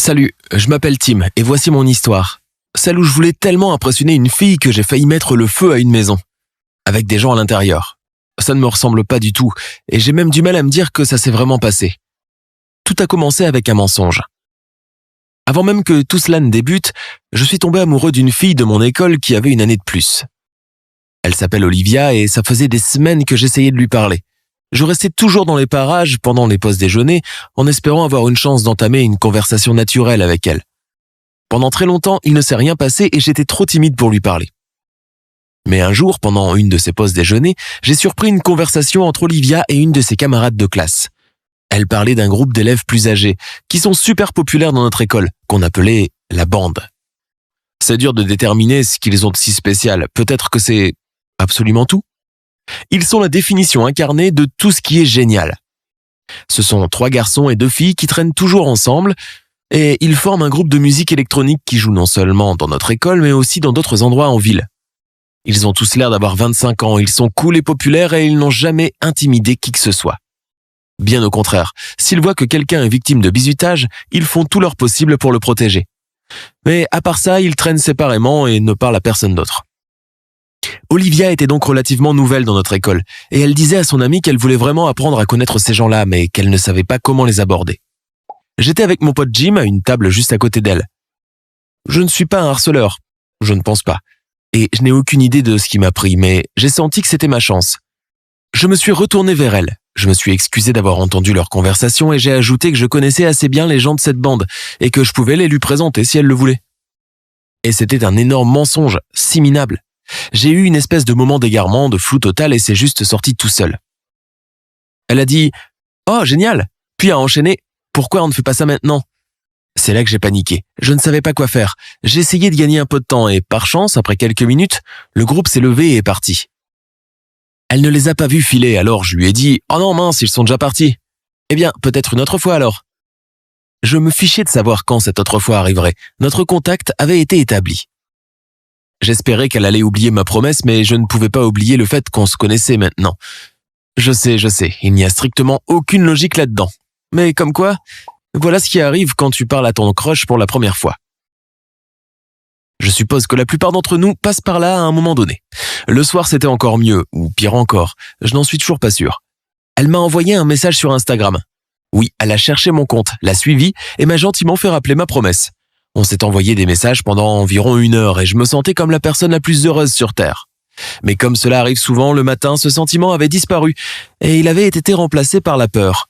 Salut, je m'appelle Tim et voici mon histoire. Celle où je voulais tellement impressionner une fille que j'ai failli mettre le feu à une maison. Avec des gens à l'intérieur. Ça ne me ressemble pas du tout et j'ai même du mal à me dire que ça s'est vraiment passé. Tout a commencé avec un mensonge. Avant même que tout cela ne débute, je suis tombé amoureux d'une fille de mon école qui avait une année de plus. Elle s'appelle Olivia et ça faisait des semaines que j'essayais de lui parler. Je restais toujours dans les parages pendant les pauses déjeuner en espérant avoir une chance d'entamer une conversation naturelle avec elle. Pendant très longtemps, il ne s'est rien passé et j'étais trop timide pour lui parler. Mais un jour, pendant une de ces pauses déjeuner, j'ai surpris une conversation entre Olivia et une de ses camarades de classe. Elle parlait d'un groupe d'élèves plus âgés, qui sont super populaires dans notre école, qu'on appelait la bande. C'est dur de déterminer ce qu'ils ont de si spécial, peut-être que c'est absolument tout. Ils sont la définition incarnée de tout ce qui est génial. Ce sont 3 garçons et 2 filles qui traînent toujours ensemble et ils forment un groupe de musique électronique qui joue non seulement dans notre école mais aussi dans d'autres endroits en ville. Ils ont tous l'air d'avoir 25 ans, ils sont cool et populaires et ils n'ont jamais intimidé qui que ce soit. Bien au contraire, s'ils voient que quelqu'un est victime de bizutage, ils font tout leur possible pour le protéger. Mais à part ça, ils traînent séparément et ne parlent à personne d'autre. Olivia était donc relativement nouvelle dans notre école, et elle disait à son amie qu'elle voulait vraiment apprendre à connaître ces gens-là, mais qu'elle ne savait pas comment les aborder. J'étais avec mon pote Jim à une table juste à côté d'elle. Je ne suis pas un harceleur, je ne pense pas, et je n'ai aucune idée de ce qui m'a pris, mais j'ai senti que c'était ma chance. Je me suis retourné vers elle, je me suis excusé d'avoir entendu leur conversation et j'ai ajouté que je connaissais assez bien les gens de cette bande, et que je pouvais les lui présenter si elle le voulait. Et c'était un énorme mensonge, si minable. J'ai eu une espèce de moment d'égarement, de flou total et c'est juste sorti tout seul. Elle a dit « Oh, génial !» puis a enchaîné « Pourquoi on ne fait pas ça maintenant ?» C'est là que j'ai paniqué. Je ne savais pas quoi faire. J'ai essayé de gagner un peu de temps et par chance, après quelques minutes, le groupe s'est levé et est parti. Elle ne les a pas vus filer, alors je lui ai dit « Oh non, mince, ils sont déjà partis. » Eh bien, peut-être une autre fois alors. Je me fichais de savoir quand cette autre fois arriverait. Notre contact avait été établi. J'espérais qu'elle allait oublier ma promesse, mais je ne pouvais pas oublier le fait qu'on se connaissait maintenant. Je sais, il n'y a strictement aucune logique là-dedans. Mais comme quoi, voilà ce qui arrive quand tu parles à ton crush pour la première fois. Je suppose que la plupart d'entre nous passent par là à un moment donné. Le soir, c'était encore mieux, ou pire encore, je n'en suis toujours pas sûr. Elle m'a envoyé un message sur Instagram. Oui, elle a cherché mon compte, l'a suivi et m'a gentiment fait rappeler ma promesse. On s'est envoyé des messages pendant environ 1 heure et je me sentais comme la personne la plus heureuse sur Terre. Mais comme cela arrive souvent, le matin, ce sentiment avait disparu et il avait été remplacé par la peur.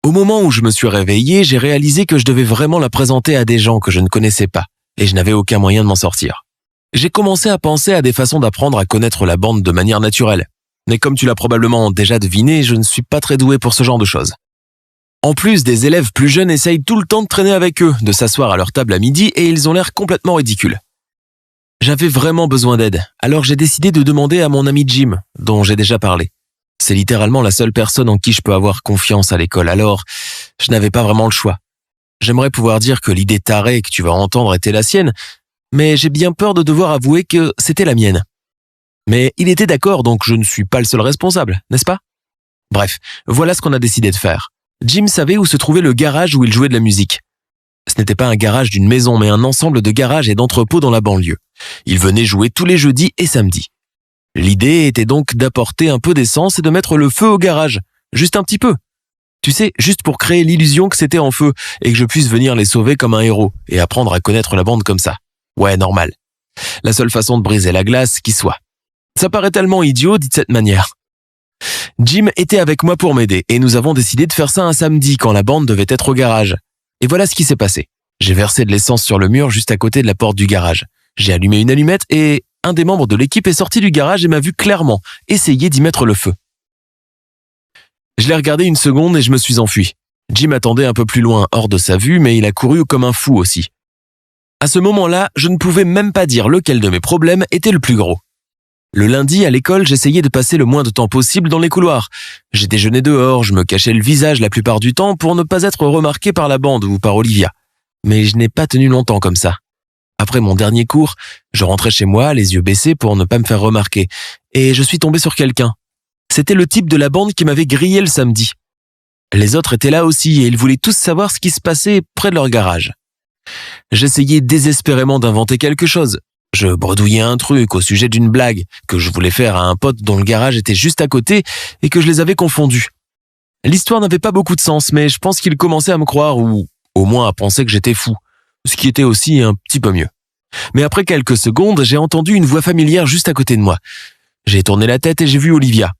Au moment où je me suis réveillé, j'ai réalisé que je devais vraiment la présenter à des gens que je ne connaissais pas et je n'avais aucun moyen de m'en sortir. J'ai commencé à penser à des façons d'apprendre à connaître la bande de manière naturelle. Mais comme tu l'as probablement déjà deviné, je ne suis pas très doué pour ce genre de choses. En plus, des élèves plus jeunes essayent tout le temps de traîner avec eux, de s'asseoir à leur table à midi et ils ont l'air complètement ridicules. J'avais vraiment besoin d'aide, alors j'ai décidé de demander à mon ami Jim, dont j'ai déjà parlé. C'est littéralement la seule personne en qui je peux avoir confiance à l'école, alors je n'avais pas vraiment le choix. J'aimerais pouvoir dire que l'idée tarée que tu vas entendre était la sienne, mais j'ai bien peur de devoir avouer que c'était la mienne. Mais il était d'accord, donc je ne suis pas le seul responsable, n'est-ce pas? Bref, voilà ce qu'on a décidé de faire. Jim savait où se trouvait le garage où il jouait de la musique. Ce n'était pas un garage d'une maison, mais un ensemble de garages et d'entrepôts dans la banlieue. Il venait jouer tous les jeudis et samedis. L'idée était donc d'apporter un peu d'essence et de mettre le feu au garage. Juste un petit peu. Tu sais, juste pour créer l'illusion que c'était en feu et que je puisse venir les sauver comme un héros et apprendre à connaître la bande comme ça. Ouais, normal. La seule façon de briser la glace qui soit. Ça paraît tellement idiot dit de cette manière. Jim était avec moi pour m'aider et nous avons décidé de faire ça un samedi quand la bande devait être au garage. Et voilà ce qui s'est passé. J'ai versé de l'essence sur le mur juste à côté de la porte du garage. J'ai allumé une allumette et un des membres de l'équipe est sorti du garage et m'a vu clairement essayer d'y mettre le feu. Je l'ai regardé une seconde et je me suis enfui. Jim attendait un peu plus loin, hors de sa vue, mais il a couru comme un fou aussi. À ce moment-là, je ne pouvais même pas dire lequel de mes problèmes était le plus gros. Le lundi, à l'école, j'essayais de passer le moins de temps possible dans les couloirs. J'ai déjeuné dehors, je me cachais le visage la plupart du temps pour ne pas être remarqué par la bande ou par Olivia. Mais je n'ai pas tenu longtemps comme ça. Après mon dernier cours, je rentrais chez moi, les yeux baissés pour ne pas me faire remarquer. Et je suis tombé sur quelqu'un. C'était le type de la bande qui m'avait grillé le samedi. Les autres étaient là aussi et ils voulaient tous savoir ce qui se passait près de leur garage. J'essayais désespérément d'inventer quelque chose. Je bredouillais un truc au sujet d'une blague que je voulais faire à un pote dont le garage était juste à côté et que je les avais confondus. L'histoire n'avait pas beaucoup de sens, mais je pense qu'il commençait à me croire ou au moins à penser que j'étais fou, ce qui était aussi un petit peu mieux. Mais après quelques secondes, j'ai entendu une voix familière juste à côté de moi. J'ai tourné la tête et j'ai vu Olivia.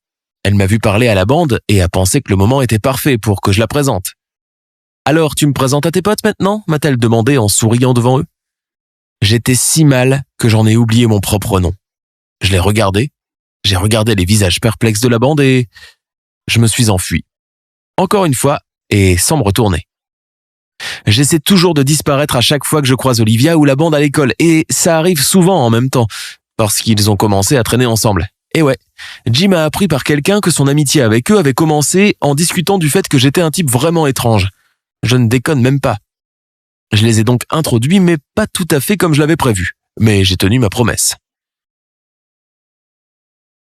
Elle m'a vu parler à la bande et a pensé que le moment était parfait pour que je la présente. « Alors, tu me présentes à tes potes maintenant ?» m'a-t-elle demandé en souriant devant eux. J'étais si mal que j'en ai oublié mon propre nom. Je l'ai regardé, j'ai regardé les visages perplexes de la bande et je me suis enfui. Encore une fois, et sans me retourner. J'essaie toujours de disparaître à chaque fois que je croise Olivia ou la bande à l'école, et ça arrive souvent en même temps, parce qu'ils ont commencé à traîner ensemble. Et ouais, Jim a appris par quelqu'un que son amitié avec eux avait commencé en discutant du fait que j'étais un type vraiment étrange. Je ne déconne même pas. Je les ai donc introduits, mais pas tout à fait comme je l'avais prévu. Mais j'ai tenu ma promesse.